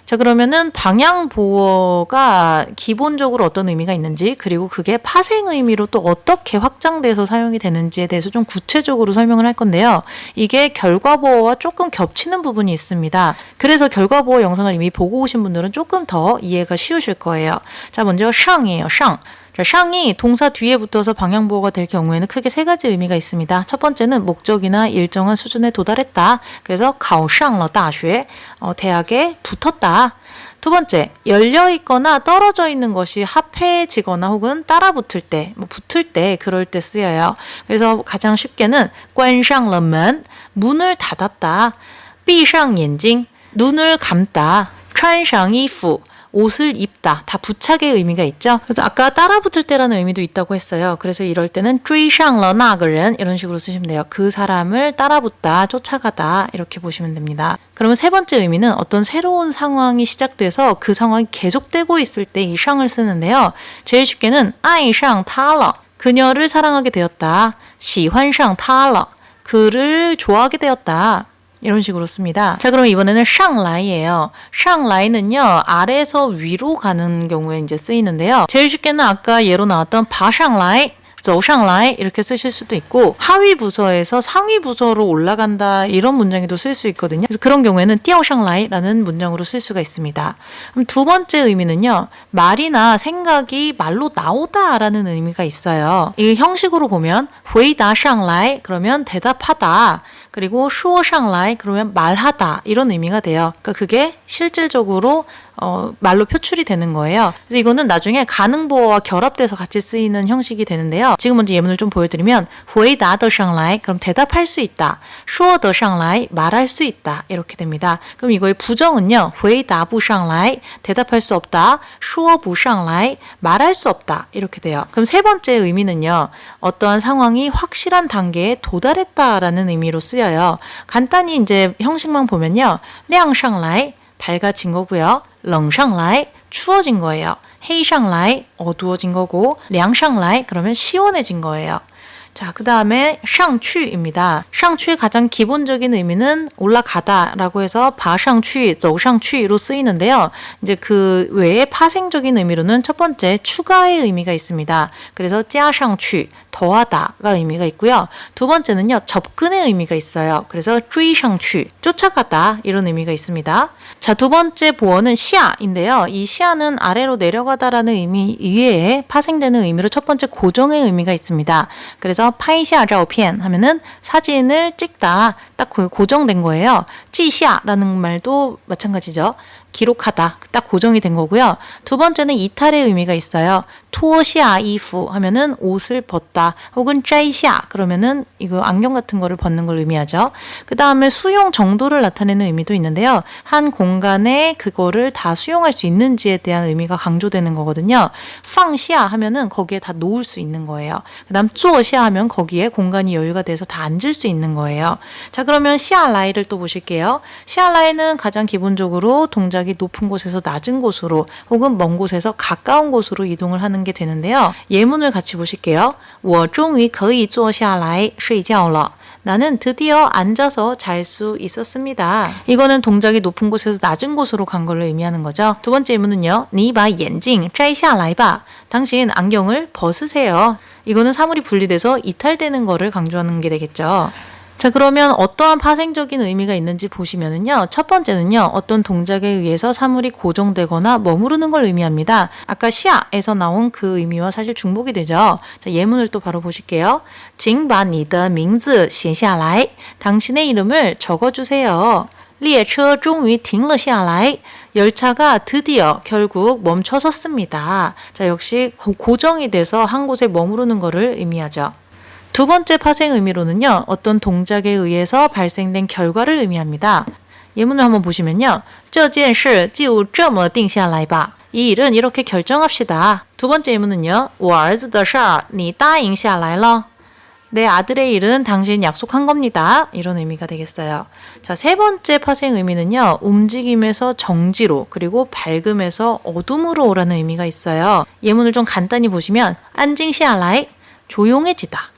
자, 그러면은 방향보어가 기본적으로 어떤 의미가 있는지, 그리고 그게 파생 의미로 또 어떻게 확장돼서 사용이 되는지에 대해서 좀 구체적으로 설명을 할 건데요. 이게 결과보어와 조금 겹치는 부분이 있습니다. 그래서 결과보어 영상을 이미 보고 오신 분들은 조금 더 이해가 쉬우실 거예요. 자, 먼저 상이에요. 상. 자, 상이 동사 뒤에 붙어서 방향보어가 될 경우에는 크게 세 가지 의미가 있습니다. 첫 번째는 목적이나 일정한 수준에 도달했다. 그래서 考上了大学, 대학에 붙었다. 두 번째, 열려있거나 떨어져 있는 것이 합해지거나 혹은 따라 붙을 때, 붙을 때, 그럴 때 쓰여요. 그래서 가장 쉽게는 关上了门, 문을 닫았다. 闭上眼睛, 눈을 감다. 穿上衣服, 옷을 입다. 다 부착의 의미가 있죠. 그래서 아까 따라 붙을 때라는 의미도 있다고 했어요. 그래서 이럴 때는 追上了那个人 이런 식으로 쓰시면 돼요. 그 사람을 따라 붙다, 쫓아가다 이렇게 보시면 됩니다. 그러면 세 번째 의미는 어떤 새로운 상황이 시작돼서 그 상황이 계속되고 있을 때 이 상을 쓰는데요. 제일 쉽게는 爱上他了. 그녀를 사랑하게 되었다. 喜欢上他了. 그를 좋아하게 되었다. 이런 식으로 씁니다. 자, 그럼 이번에는 샹라이예요. 샹라이는요, 아래에서 위로 가는 경우에 이제 쓰이는데요. 제일 쉽게는 아까 예로 나왔던 바샹라이, 走上来 이렇게 쓰실 수도 있고, 하위 부서에서 상위 부서로 올라간다 이런 문장에도 쓸 수 있거든요. 그래서 그런 경우에는 掉上来라는 문장으로 쓸 수가 있습니다. 그럼 두 번째 의미는요, 말이나 생각이 말로 나오다 라는 의미가 있어요. 이 형식으로 보면 回答上来 그러면 대답하다, 그리고 说上来 그러면 말하다 이런 의미가 돼요. 그러니까 그게 실질적으로 말로 표출이 되는 거예요. 그래서 이거는 나중에 가능보어와 결합돼서 같이 쓰이는 형식이 되는데요. 지금 먼저 예문을 좀 보여드리면 回答得上来 그럼 대답할 수 있다. 说得上来 말할 수 있다. 이렇게 됩니다. 그럼 이거의 부정은요. 回答不上来 대답할 수 없다. 说不上来 말할 수 없다. 이렇게 돼요. 그럼 세 번째 의미는요. 어떠한 상황이 확실한 단계에 도달했다라는 의미로 쓰여요. 간단히 이제 형식만 보면요. 亮上来 밝아진 거고요. 冷上来 추워진 거예요. 黑上来 어두워진 거고, 凉上来 그러면 시원해진 거예요. 자, 그 다음에 上去입니다. 上去의 가장 기본적인 의미는 올라가다 라고 해서 爬上去, 走上去로 쓰이는데요. 이제 그 외에 파생적인 의미로는 첫 번째 추가의 의미가 있습니다. 그래서 加上去, 더하다가 의미가 있고요. 두 번째는요, 접근의 의미가 있어요. 그래서 追上去, 쫓아가다 이런 의미가 있습니다. 자, 두 번째 보어는 시야인데요. 이 시야는 아래로 내려가다라는 의미 이외에 파생되는 의미로 첫 번째 고정의 의미가 있습니다. 그래서 拍下照片 하면은 사진을 찍다, 딱 고정된 거예요. 记下라는 말도 마찬가지죠. 기록하다, 딱 고정이 된 거고요. 두 번째는 이탈의 의미가 있어요. 脱下衣服 하면은 옷을 벗다, 혹은 摘下 그러면은 이거 안경 같은 거를 벗는 걸 의미하죠. 그 다음에 수용 정도를 나타내는 의미도 있는데요. 한 공간에 그거를 다 수용할 수 있는지에 대한 의미가 강조되는 거거든요. 放下 하면은 거기에 다 놓을 수 있는 거예요. 그 다음 坐下 하면 거기에 공간이 여유가 돼서 다 앉을 수 있는 거예요. 자, 그러면 下来를 또 보실게요. 下来는 가장 기본적으로 동작이 높은 곳에서 낮은 곳으로, 혹은 먼 곳에서 가까운 곳으로 이동을 하는 게 되는데요. 예문을 같이 보실게요. 我终于可以坐下来睡觉了. 나는 드디어 앉아서 잘 수 있었습니다. 이거는 동작이 높은 곳에서 낮은 곳으로 간 걸로 의미하는 거죠. 두 번째 예문은요. 你把眼镜摘下来吧. 당신 안경을 벗으세요. 이거는 사물이 분리돼서 이탈되는 거를 강조하는 게 되겠죠. 자, 그러면 어떠한 파생적인 의미가 있는지 보시면은요. 첫 번째는요. 어떤 동작에 의해서 사물이 고정되거나 머무르는 걸 의미합니다. 아까 시야에서 나온 그 의미와 사실 중복이 되죠. 자, 예문을 또 바로 보실게요. 请把你的名字写下来. 당신의 이름을 적어주세요. 列车终于停了下来. 열차가 드디어 결국 멈춰 섰습니다. 자, 역시 고정이 돼서 한 곳에 머무르는 거를 의미하죠. 두 번째 파생 의미로는요. 어떤 동작에 의해서 발생된 결과를 의미합니다. 예문을 한번 보시면요. 这件事就这么定下来吧. 이 일은 이렇게 결정합시다. 두 번째 예문은요. 我儿子的事儿你答应下来了. 내 아들의 일은 당신 약속한 겁니다. 이런 의미가 되겠어요. 자, 세 번째 파생 의미는요. 움직임에서 정지로, 그리고 밝음에서 어둠으로 라는 의미가 있어요. 예문을 좀 간단히 보시면 安静下来, 조용해지다.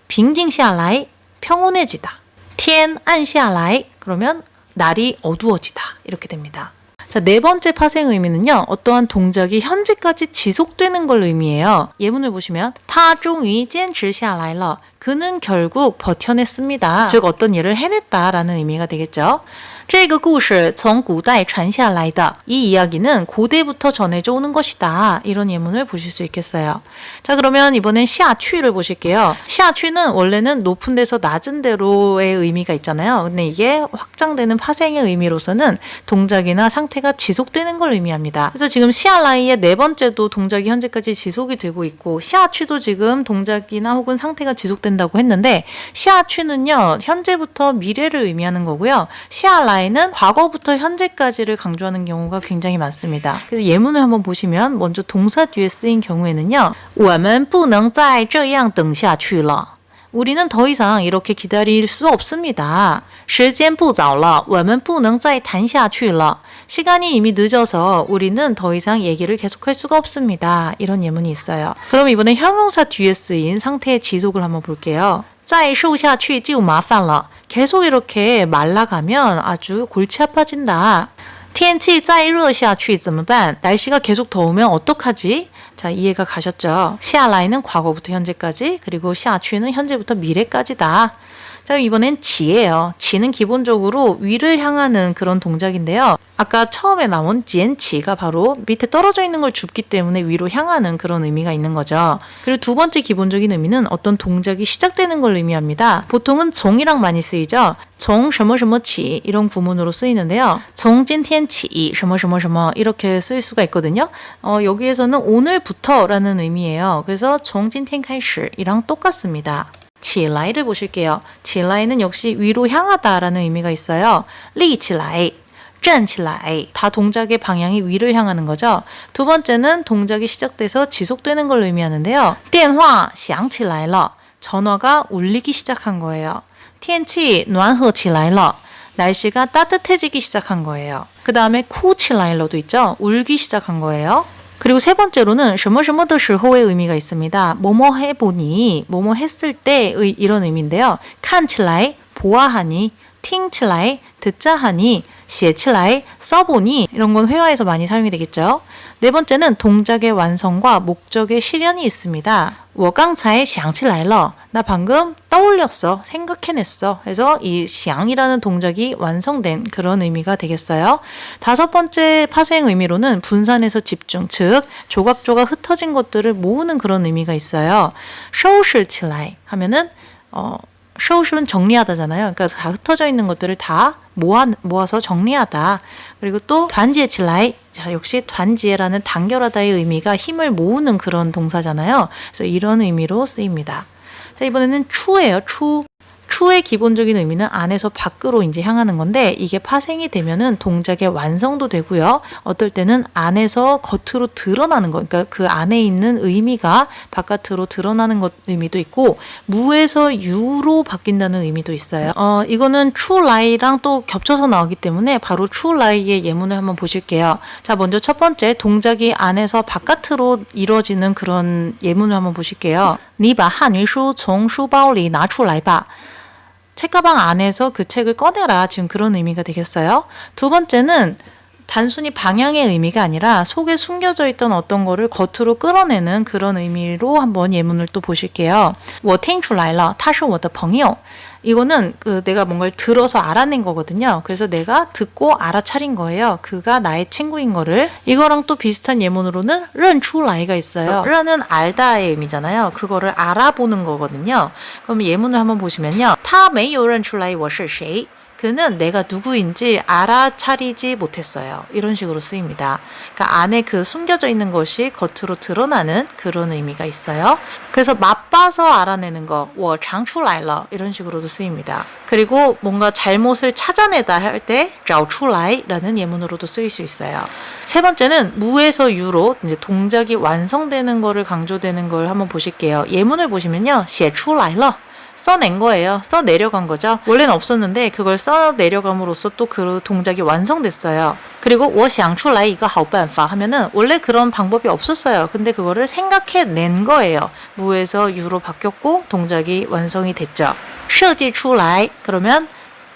平静下来, 평온해지다. 天暗下来, 그러면 날이 어두워지다. 이렇게 됩니다. 자, 네 번째 파생 의미는요. 어떠한 동작이 현재까지 지속되는 걸 의미해요. 예문을 보시면 他终于坚持下来了. 그는 결국 버텨냈습니다. 즉 어떤 일을 해냈다라는 의미가 되겠죠. 这个故事从古代传下来的. 이 이야기는 고대부터 전해져 오는 것이다. 이런 예문을 보실 수 있겠어요. 자, 그러면 이번엔 下去를 보실게요. 下去는 원래는 높은 데서 낮은 데로의 의미가 있잖아요. 근데 이게 확장되는 파생의 의미로서는 동작이나 상태가 지속되는 걸 의미합니다. 그래서 지금 下来의 네 번째도 동작이 현재까지 지속이 되고 있고 下去도 지금 동작이나 혹은 상태가 지속된다고 했는데 下去는요. 현재부터 미래를 의미하는 거고요. 下来는 과거부터 현재까지를 강조하는 경우가 굉장히 많습니다. 그래서 예문을 한번 보시면 먼저 동사 뒤에 쓰인 경우에는요. 我们不能再这样等下去了. 우리는 더 이상 이렇게 기다릴 수 없습니다. 时间不早了,我们不能再谈下去了. 시간이 이미 늦어서 우리는 더 이상 얘기를 계속할 수가 없습니다. 이런 예문이 있어요. 그럼 이번엔 형용사 뒤에 쓰인 상태의 지속을 한번 볼게요. 再瘦下去就麻烦了. 계속 이렇게 말라가면 아주 골치 아파진다. 天气再热下去怎么办? 날씨가 계속 더우면 어떡하지? 자, 이해가 가셨죠? 下来는 과거부터 현재까지, 그리고 下去는 현재부터 미래까지다. 자, 이번엔 지예요. 지는 기본적으로 위를 향하는 그런 동작인데요. 아까 처음에 나온 지엔치가 바로 밑에 떨어져 있는 걸 줍기 때문에 위로 향하는 그런 의미가 있는 거죠. 그리고 두 번째 기본적인 의미는 어떤 동작이 시작되는 걸 의미합니다. 보통은 종이랑 많이 쓰이죠. 종, 什么什么起 이런 구문으로 쓰이는데요. 从今天起什么什么什么 이렇게 쓸 수가 있거든요. 여기에서는 오늘부터라는 의미예요. 그래서 从今天开始 이랑 똑같습니다. 起来를 보실게요. 起来는 역시 위로 향하다라는 의미가 있어요. 立起来, 站起来. 다 동작의 방향이 위를 향하는 거죠. 두 번째는 동작이 시작돼서 지속되는 걸 의미하는데요. 电话响起来了. 전화가 울리기 시작한 거예요. 天气暖和起来了. 날씨가 따뜻해지기 시작한 거예요. 그 다음에 哭起来了도 있죠. 울기 시작한 거예요. 그리고 세 번째로는 什么什么的时候의 의미가 있습니다. 뭐뭐 해보니, 뭐뭐 했을 때의 이런 의미인데요. 看起来, 보아하니, 听起来, 듣자 하니, 写起来, 써보니 이런 건 회화에서 많이 사용이 되겠죠. 네 번째는 동작의 완성과 목적의 실현이 있습니다. 我刚才想起来了. 나 방금 떠올렸어. 생각해냈어. 그래서 이 想이라는 동작이 완성된 그런 의미가 되겠어요. 다섯 번째 파생 의미로는 분산해서 집중, 즉 조각조각 흩어진 것들을 모으는 그런 의미가 있어요. 收拾起来 하면은 收拾는 정리하다잖아요. 그러니까 다 흩어져 있는 것들을 다 모아서 정리하다. 그리고 또 团结起来. 자, 역시 团结라는 단결하다의 의미가 힘을 모으는 그런 동사잖아요. 그래서 이런 의미로 쓰입니다. 자, 이번에는 추예요. 추의 기본적인 의미는 안에서 밖으로 이제 향하는 건데 이게 파생이 되면은 동작의 완성도 되고요. 어떨 때는 안에서 겉으로 드러나는 거, 그러니까 그 안에 있는 의미가 바깥으로 드러나는 것 의미도 있고 무에서 유로 바뀐다는 의미도 있어요. 이거는 추라이랑 또 겹쳐서 나오기 때문에 바로 추라이의 예문을 한번 보실게요. 자, 먼저 첫 번째 동작이 안에서 바깥으로 이루어지는 그런 예문을 한번 보실게요. 你把汉语书从书包里拿出来吧. 책가방 안에서 그 책을 꺼내라. 지금 그런 의미가 되겠어요. 두 번째는 단순히 방향의 의미가 아니라 속에 숨겨져 있던 어떤 거를 겉으로 끌어내는 그런 의미로 한번 예문을 또 보실게요. 我听出来了,他是我的朋友. 이거는 내가 뭔가를 들어서 알아낸 거거든요. 그래서 내가 듣고 알아차린 거예요. 그가 나의 친구인 거를. 이거랑 또 비슷한 예문으로는 认出来가 있어요. 认은 알다의 의미잖아요. 그거를 알아보는 거거든요. 그럼 예문을 한번 보시면요. 他没有认出来我是谁. 그는 내가 누구인지 알아차리지 못했어요. 이런 식으로 쓰입니다. 그러니까 안에 그 숨겨져 있는 것이 겉으로 드러나는 그런 의미가 있어요. 그래서 맛봐서 알아내는 거, 我尝出来了 이런 식으로도 쓰입니다. 그리고 뭔가 잘못을 찾아내다 할 때 找出来라는 예문으로도 쓰일 수 있어요. 세 번째는 무에서 유로 이제 동작이 완성되는 거를 강조되는 걸 한번 보실게요. 예문을 보시면요. 写出来了. 써낸 거예요. 써내려간 거죠. 원래는 없었는데 그걸 써내려감으로써 또 그 동작이 완성됐어요. 그리고 我想出来一个好办法 하면은 원래 그런 방법이 없었어요. 근데 그거를 생각해낸 거예요. 무에서 유로 바뀌었고 동작이 완성이 됐죠. 设计出来 그러면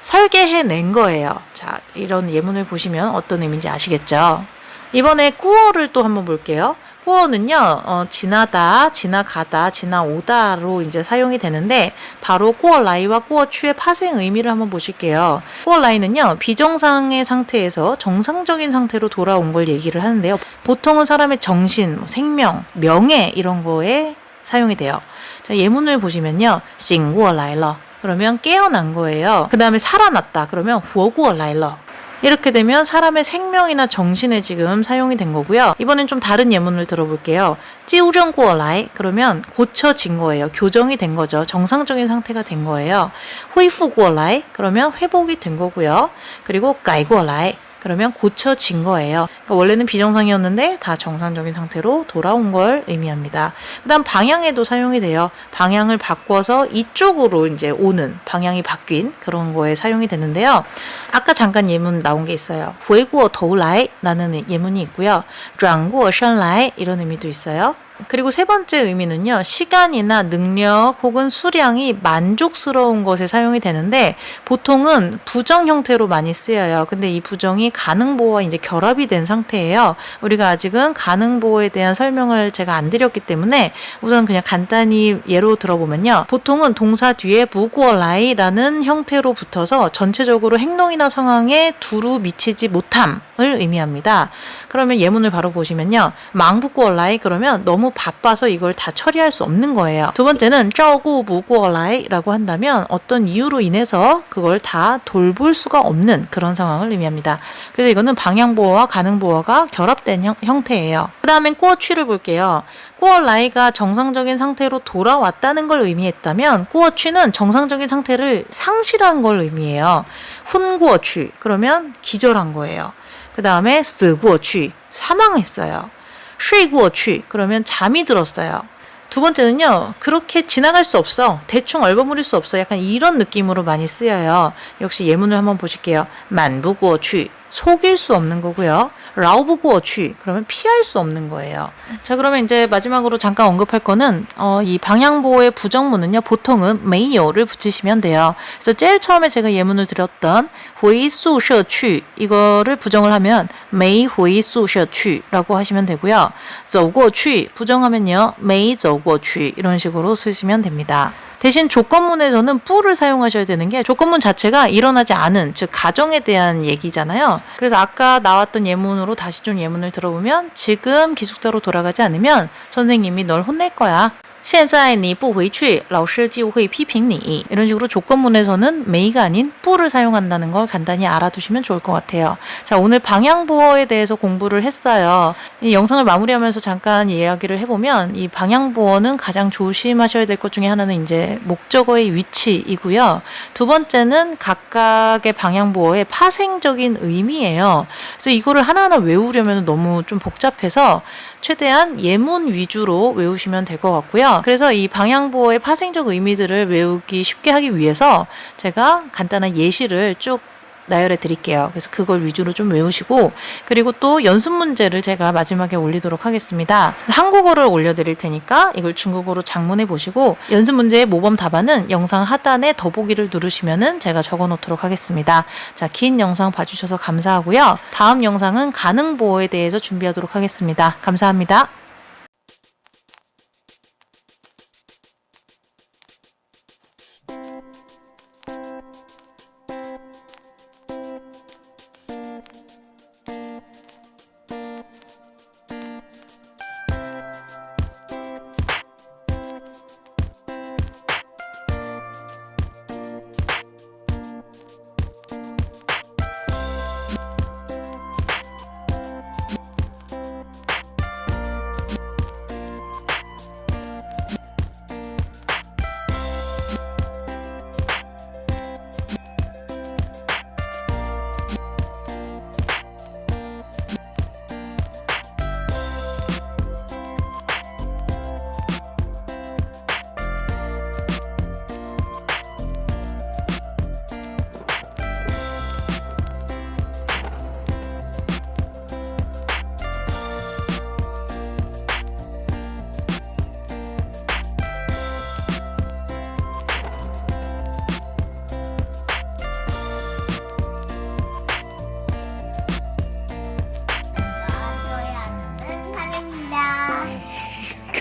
설계해낸 거예요. 자, 이런 예문을 보시면 어떤 의미인지 아시겠죠? 이번에 꾸어를 또 한번 볼게요. 꾸어는요, 지나다, 지나가다, 지나오다로 이제 사용이 되는데, 바로 꾸어라이와 꾸어추의 파생 의미를 한번 보실게요. 꾸어라이는요, 비정상의 상태에서 정상적인 상태로 돌아온 걸 얘기를 하는데요. 보통은 사람의 정신, 생명, 명예, 이런 거에 사용이 돼요. 자, 예문을 보시면요, 醒过来了. 그러면 깨어난 거예요. 그 다음에 살아났다. 그러면 活过来了. 이렇게 되면 사람의 생명이나 정신에 지금 사용이 된 거고요. 이번엔 좀 다른 예문을 들어볼게요. 纠正过来 그러면 고쳐진 거예요. 교정이 된 거죠. 정상적인 상태가 된 거예요. 恢复过来 그러면 회복이 된 거고요. 그리고 改过来 그러면 고쳐진 거예요. 그러니까 원래는 비정상이었는데 다 정상적인 상태로 돌아온 걸 의미합니다. 그 다음 방향에도 사용이 돼요. 방향을 바꿔서 이쪽으로 이제 오는, 방향이 바뀐 그런 거에 사용이 되는데요. 아까 잠깐 예문 나온 게 있어요. 回过头来라는 예문이 있고요. 转过身来 이런 의미도 있어요. 그리고 세 번째 의미는요. 시간이나 능력 혹은 수량이 만족스러운 것에 사용이 되는데 보통은 부정 형태로 많이 쓰여요. 근데 이 부정이 가능보호와 이제 결합이 된 상태예요. 우리가 아직은 가능보호에 대한 설명을 제가 안 드렸기 때문에 우선 그냥 간단히 예로 들어보면요. 보통은 동사 뒤에 부구어라이라는 형태로 붙어서 전체적으로 행동이나 상황에 두루 미치지 못함을 의미합니다. 그러면 예문을 바로 보시면요. 망부구어라이 그러면 너무 바빠서 이걸 다 처리할 수 없는 거예요. 두 번째는 照顾不过来라고 한다면 어떤 이유로 인해서 그걸 다 돌볼 수가 없는 그런 상황을 의미합니다. 그래서 이거는 방향보호와 가능보호가 결합된 형태예요. 그 다음엔 꾸어취를 볼게요. 꾸어라이가 정상적인 상태로 돌아왔다는 걸 의미했다면 꾸어취는 정상적인 상태를 상실한 걸 의미해요. 훈꾸어취 그러면 기절한 거예요. 그 다음에 死过去 사망했어요. 睡过去 그러면 잠이 들었어요. 두 번째는요. 그렇게 지나갈 수 없어. 대충 얼버무릴 수 없어. 약간 이런 느낌으로 많이 쓰여요. 역시 예문을 한번 보실게요. 瞒不过去 속일 수 없는 거고요. 绕不过去 그러면 피할 수 없는 거예요. 자, 그러면 이제 마지막으로 잠깐 언급할 거는 이 방향보호의 부정문은요. 보통은 没有를 붙이시면 돼요. 그래서 제일 처음에 제가 예문을 드렸던 回宿舍去 이거를 부정을 하면 没回宿舍去라고 하시면 되고요. 走过去 부정하면요. 没走过去 이런 식으로 쓰시면 됩니다. 대신 조건문에서는 뿌를 사용하셔야 되는 게 조건문 자체가 일어나지 않은, 즉 가정에 대한 얘기잖아요. 그래서 아까 나왔던 예문으로 다시 좀 예문을 들어보면 지금 기숙사로 돌아가지 않으면 선생님이 널 혼낼 거야. 现在你不回去老师就会批评你 이런 식으로 조건문에서는 메이가 아닌 뿌를 사용한다는 걸 간단히 알아두시면 좋을 것 같아요. 자, 오늘 방향보호에 대해서 공부를 했어요. 이 영상을 마무리하면서 잠깐 이야기를 해보면 이 방향보호는 가장 조심하셔야 될 것 중에 하나는 이제 목적어의 위치이고요. 두 번째는 각각의 방향보호의 파생적인 의미예요. 그래서 이거를 하나하나 외우려면 너무 좀 복잡해서 최대한 예문 위주로 외우시면 될 것 같고요. 그래서 이 방향보호의 파생적 의미들을 외우기 쉽게 하기 위해서 제가 간단한 예시를 쭉 나열해 드릴게요. 그래서 그걸 위주로 좀 외우시고 그리고 또 연습 문제를 제가 마지막에 올리도록 하겠습니다. 한국어를 올려드릴 테니까 이걸 중국어로 작문해 보시고 연습 문제의 모범 답안은 영상 하단에 더보기를 누르시면은 제가 적어 놓도록 하겠습니다. 자, 긴 영상 봐주셔서 감사하고요. 다음 영상은 가능보호에 대해서 준비하도록 하겠습니다. 감사합니다.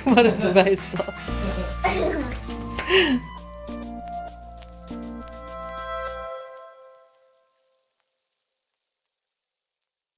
그 말은 누가 했어?